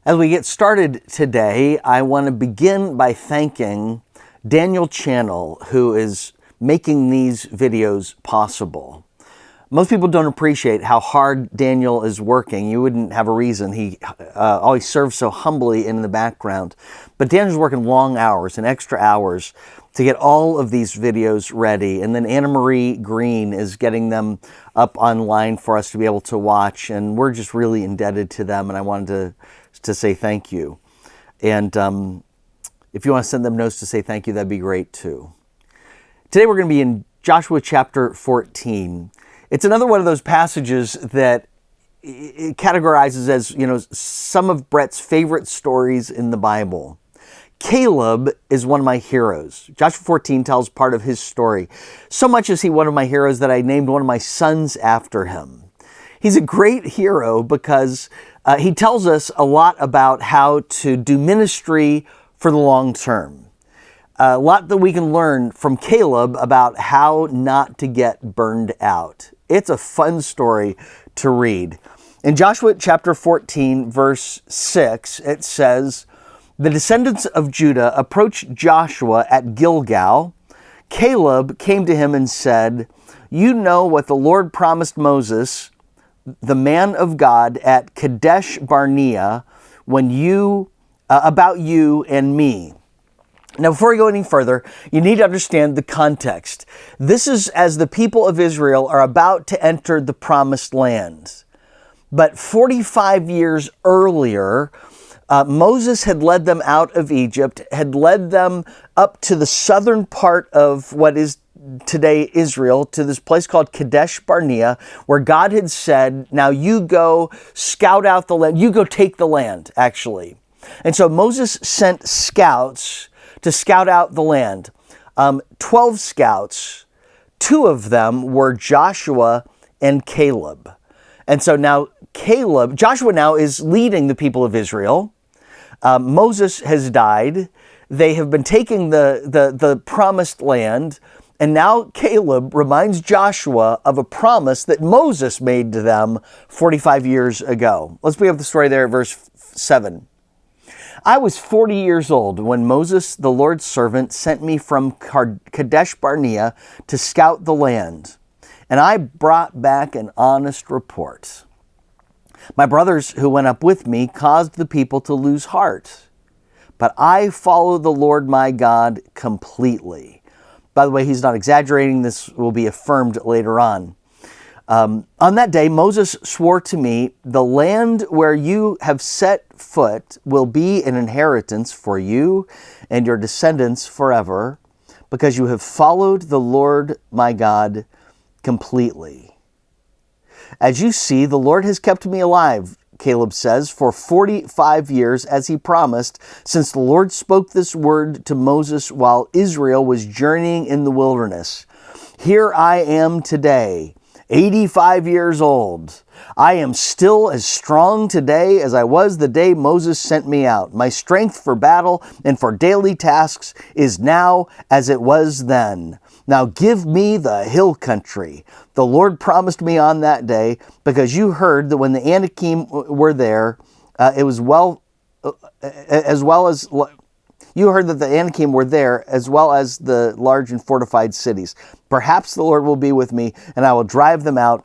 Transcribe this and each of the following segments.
As we get started today, I want to begin by thanking Daniel Channel, who is making these videos possible. Most people don't appreciate how hard Daniel is working. You wouldn't have a reason. He always serves so humbly in the background. But Daniel's working long hours and extra hours to get all of these videos ready. And then Anna Marie Green is getting them up online for us to be able to watch. And we're just really indebted to them. And I wanted to say thank you. And if you want to send them notes to say thank you, that'd be great too. Today we're going to be in Joshua chapter 14. It's another one of those passages that it categorizes as, some of Brett's favorite stories in the Bible. Caleb is one of my heroes. Joshua 14 tells part of his story. So much is he one of my heroes that I named one of my sons after him. He's a great hero because he tells us a lot about how to do ministry for the long term. A lot that we can learn from Caleb about how not to get burned out. It's a fun story to read. In Joshua chapter 14, verse 6, it says, "The descendants of Judah approached Joshua at Gilgal. Caleb came to him and said, 'You know what the Lord promised Moses, the man of God, at Kadesh Barnea, about you and me.'" Now, before we go any further, you need to understand the context. This is as the people of Israel are about to enter the promised land. But 45 years earlier, Moses had led them out of Egypt, had led them up to the southern part of what is today Israel, to this place called Kadesh Barnea, where God had said, now you go scout out the land, you go take the land, actually. And so Moses sent scouts to scout out the land. 12 scouts, 2 of them were Joshua and Caleb. And so now Joshua now is leading the people of Israel. Moses has died. They have been taking the promised land. And now Caleb reminds Joshua of a promise that Moses made to them 45 years ago. Let's pick up the story there at verse 7. "I was 40 years old when Moses, the Lord's servant, sent me from Kadesh Barnea to scout the land, and I brought back an honest report. My brothers who went up with me caused the people to lose heart, but I followed the Lord my God completely." By the way, he's not exaggerating. This will be affirmed later on. "On that day, Moses swore to me, 'The land where you have set foot will be an inheritance for you and your descendants forever, because you have followed the Lord my God completely.' As you see, the Lord has kept me alive," Caleb says, "for 45 years as he promised, since the Lord spoke this word to Moses while Israel was journeying in the wilderness. Here I am today, 85 years old. I am still as strong today as I was the day Moses sent me out. My strength for battle and for daily tasks is now as it was then. Now give me the hill country the Lord promised me on that day, because you heard that when the Anakim were there, you heard that the Anakim were there, as well as the large and fortified cities. Perhaps the Lord will be with me, and I will drive them out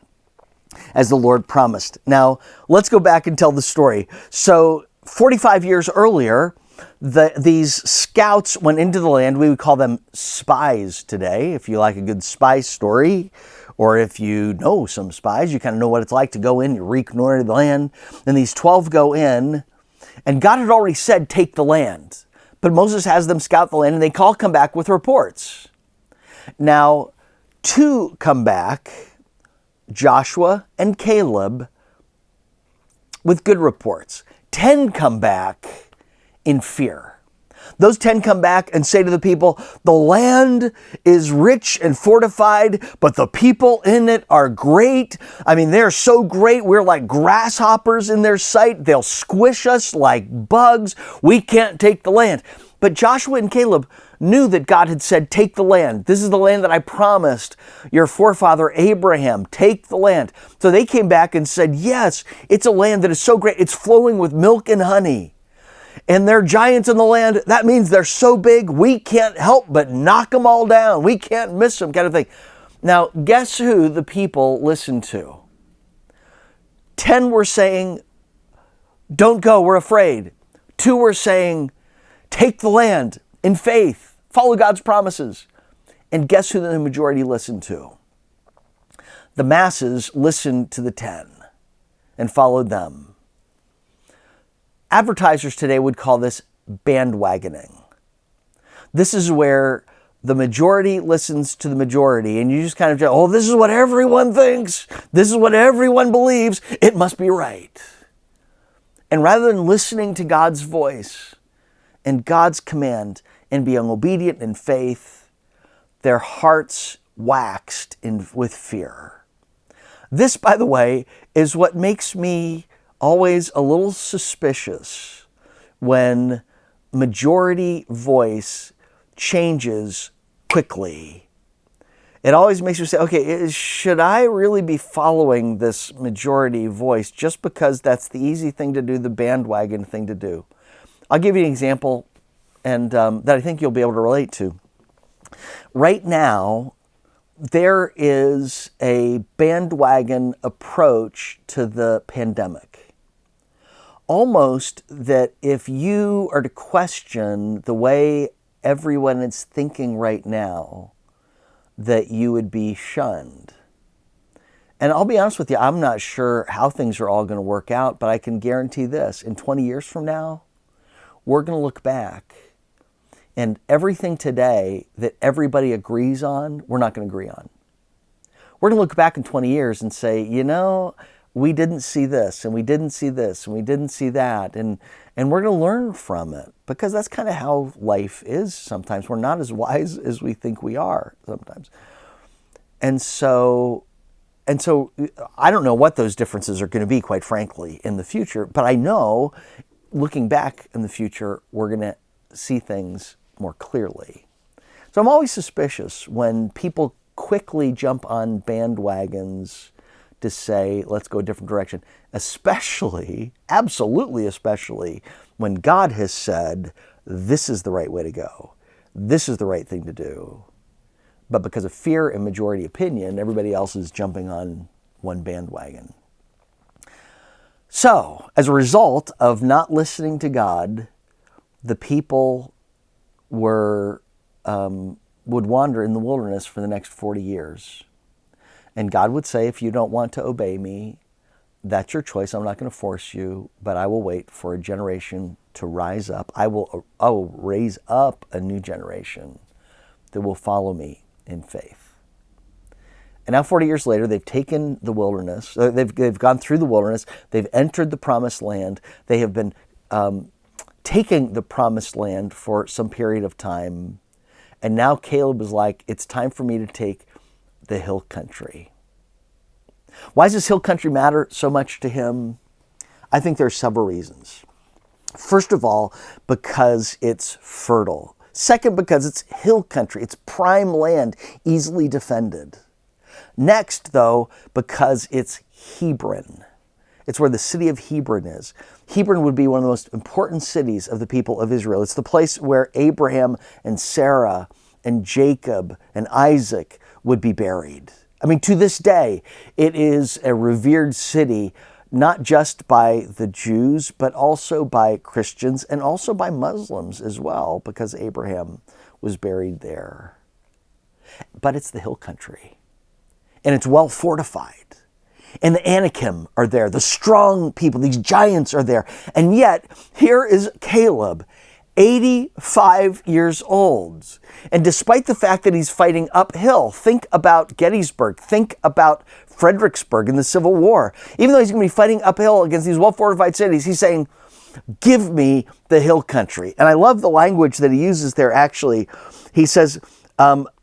as the Lord promised." Now, let's go back and tell the story. So, 45 years earlier, these scouts went into the land. We would call them spies today, if you like a good spy story. Or if you know some spies, you kind of know what it's like to go in, you reconnoiter the land. And these 12 go in, and God had already said, take the land. But Moses has them scout the land, and they all come back with reports. Now, 2 come back, Joshua and Caleb, with good reports. 10 come back in fear. Those 10 come back and say to the people, "The land is rich and fortified, but the people in it are great. I mean, they're so great. We're like grasshoppers in their sight. They'll squish us like bugs. We can't take the land." But Joshua and Caleb knew that God had said, take the land. This is the land that I promised your forefather Abraham. Take the land. So they came back and said, yes, it's a land that is so great. It's flowing with milk and honey. And they're giants in the land. That means they're so big, we can't help but knock them all down. We can't miss them, kind of thing. Now, guess who the people listened to? 10 were saying, don't go, we're afraid. 2 were saying, take the land in faith, follow God's promises. And guess who the majority listened to? The masses listened to the 10 and followed them. Advertisers today would call this bandwagoning. This is where the majority listens to the majority, and you just kind of say, oh, this is what everyone thinks. This is what everyone believes. It must be right. And rather than listening to God's voice and God's command and being obedient in faith, their hearts waxed with fear. This, by the way, is what makes me always a little suspicious when majority voice changes quickly. It always makes you say, okay, should I really be following this majority voice just because that's the easy thing to do, the bandwagon thing to do? I'll give you an example and that I think you'll be able to relate to. Right now, there is a bandwagon approach to the pandemic. Almost that if you are to question the way everyone is thinking right now, that you would be shunned. And I'll be honest with you, I'm not sure how things are all going to work out, but I can guarantee this. In 20 years from now, we're going to look back and everything today that everybody agrees on, we're not going to agree on. We're going to look back in 20 years and say, you know, we didn't see this, and we didn't see this, and we didn't see that. And we're going to learn from it, because that's kind of how life is sometimes. We're not as wise as we think we are sometimes. And so I don't know what those differences are going to be, quite frankly, in the future. But I know, looking back in the future, we're going to see things more clearly. So I'm always suspicious when people quickly jump on bandwagons to say, let's go a different direction, especially, absolutely especially, when God has said, this is the right way to go. This is the right thing to do. But because of fear and majority opinion, everybody else is jumping on one bandwagon. So, as a result of not listening to God, the people would wander in the wilderness for the next 40 years. And God would say, if you don't want to obey me, that's your choice. I'm not going to force you, but I will wait for a generation to rise up. I will raise up a new generation that will follow me in faith. And now 40 years later, they've taken the wilderness. They've gone through the wilderness. They've entered the promised land. They have been taking the promised land for some period of time. And now Caleb is like, it's time for me to take the hill country. Why does this hill country matter so much to him? I think there are several reasons. First of all, because it's fertile. Second, because it's hill country. It's prime land, easily defended. Next, though, because it's Hebron. It's where the city of Hebron is. Hebron would be one of the most important cities of the people of Israel. It's the place where Abraham and Sarah and Jacob and Isaac would be buried. I mean, to this day, it is a revered city, not just by the Jews, but also by Christians and also by Muslims as well, because Abraham was buried there. But it's the hill country, and it's well fortified. And the Anakim are there, the strong people, these giants are there. And yet, here is Caleb, 85 years old. And despite the fact that he's fighting uphill, think about Gettysburg, think about Fredericksburg in the Civil War. Even though he's going to be fighting uphill against these well-fortified cities, he's saying, give me the hill country. And I love the language that he uses there, actually. He says,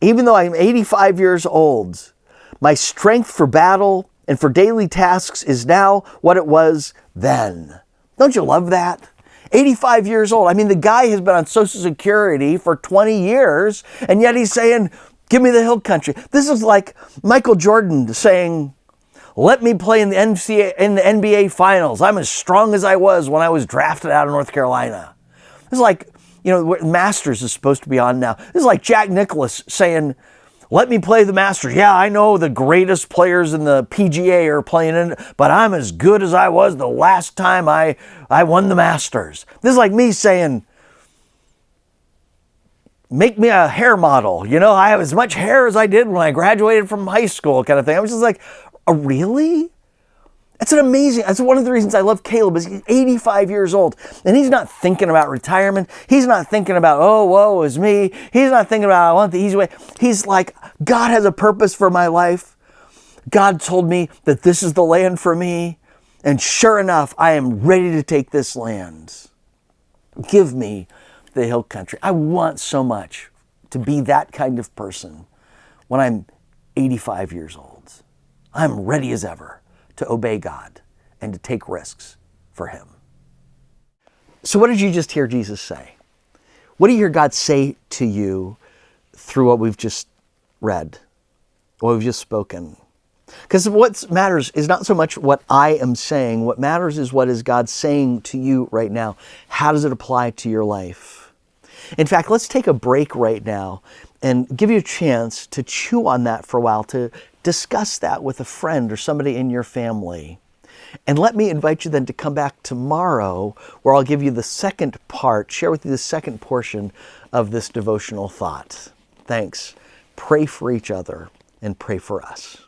even though I'm 85 years old, my strength for battle and for daily tasks is now what it was then. Don't you love that? 85 years old. I mean, the guy has been on Social Security for 20 years, and yet he's saying, give me the hill country. This is like Michael Jordan saying, let me play in the NBA Finals. I'm as strong as I was when I was drafted out of North Carolina. This is like, Masters is supposed to be on now. This is like Jack Nicklaus saying, let me play the Masters. Yeah, I know the greatest players in the PGA are playing in it, but I'm as good as I was the last time I won the Masters. This is like me saying, make me a hair model. I have as much hair as I did when I graduated from high school kind of thing. I was just like, oh, really? That's one of the reasons I love Caleb is he's 85 years old and he's not thinking about retirement. He's not thinking about, oh, woe is me. He's not thinking about, I want the easy way. He's like, God has a purpose for my life. God told me that this is the land for me. And sure enough, I am ready to take this land. Give me the hill country. I want so much to be that kind of person when I'm 85 years old. I'm ready as ever to obey God and to take risks for Him. So what did you just hear Jesus say? What do you hear God say to you through what we've just read, what we've just spoken? Because what matters is not so much what I am saying. What matters is what is God saying to you right now. How does it apply to your life? In fact, let's take a break right now and give you a chance to chew on that for a while, to discuss that with a friend or somebody in your family. And let me invite you then to come back tomorrow where I'll give you the second part, share with you the second portion of this devotional thought. Thanks. Pray for each other and pray for us.